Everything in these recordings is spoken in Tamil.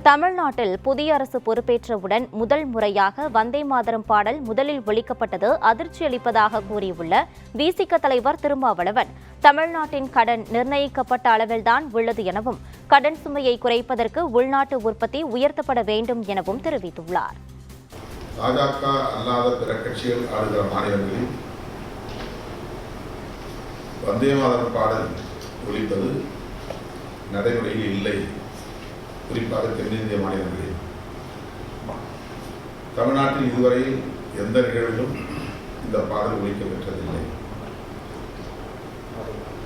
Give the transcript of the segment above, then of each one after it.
தமிழ்நாட்டில் புதிய அரசு பொறுப்பேற்றவுடன் முதல் முறையாக வந்தே மாதரம் பாடல் முதலில் ஒலிக்கப்பட்டது அதிர்ச்சியளிப்பதாக கூறியுள்ள விசிக தலைவர் திருமாவளவன், தமிழ்நாட்டின் கடன் நிர்ணயிக்கப்பட்ட அளவில்தான் உள்ளது எனவும் கடன் சுமையை குறைப்பதற்கு உள்நாட்டு உற்பத்தி உயர்த்தப்பட வேண்டும் எனவும் தெரிவித்துள்ளார். பாஜக அல்லாத பிற கட்சிகள் ஆளுகிற மாநிலங்களில் வந்தே மாதரம் பாடல் ஒலிப்பது நடைமுறையில் இல்லை. குறிப்பாக தென்னிந்திய மாநிலங்களில். தமிழ்நாட்டில் இதுவரையில் எந்த நிகழ்விலும் இந்த பாடல் ஒலிக்க பெற்றதில்லை.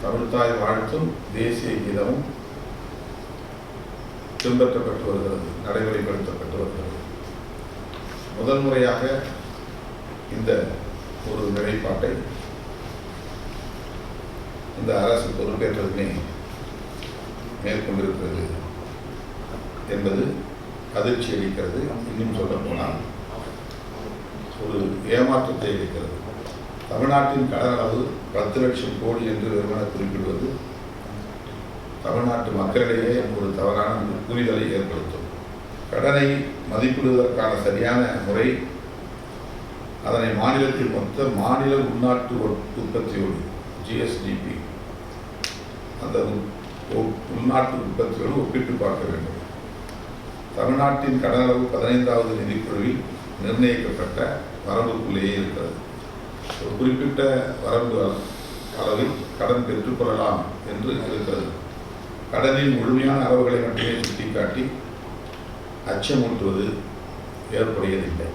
தமிழ்தாய் வாழ்த்தும் தேசிய கீதமும் பின்பற்றப்பட்டு வருகிறது, நடைமுறைப்படுத்தப்பட்டு வருகிறது. முதல் முறையாக இந்த ஒரு நிலைப்பாட்டை இந்த அரசு பொறுப்பேற்றதுமே மேற்கொண்டிருக்கிறது என்பது அதிர்ச்சி அளிக்கிறது. இன்னும் சொல்ல போனால் ஒரு ஏமாற்றத்தை அளிக்கிறது. தமிழ்நாட்டின் கடன் அளவு 10 லட்சம் கோடி என்று வெறுமன குறிப்பிடுவது தமிழ்நாட்டு மக்களிடையே ஒரு தவறான புரிதலை ஏற்படுத்தும். கடனை மதிப்பிடுவதற்கான சரியான முறை அதனை மாநிலத்தில் மொத்த மாநில உள்நாட்டு உற்பத்தியோடு GSDP அந்த உள்நாட்டு உற்பத்தியோடு ஒப்பிட்டு பார்க்க வேண்டும். தமிழ்நாட்டின் கடன் அளவு 15வது நிதிக்குழுவில் நிர்ணயிக்கப்பட்ட வரம்புக்குள்ளேயே இருக்கிறது. ஒரு குறிப்பிட்ட வரம்பு அளவில் கடன் பெற்றுக்கொள்ளலாம் என்று இருக்கிறது. கடனின் முழுமையான அளவுகளை மட்டுமே சுட்டிக்காட்டி அச்சமூட்டுவது ஏற்புடையதில்லை.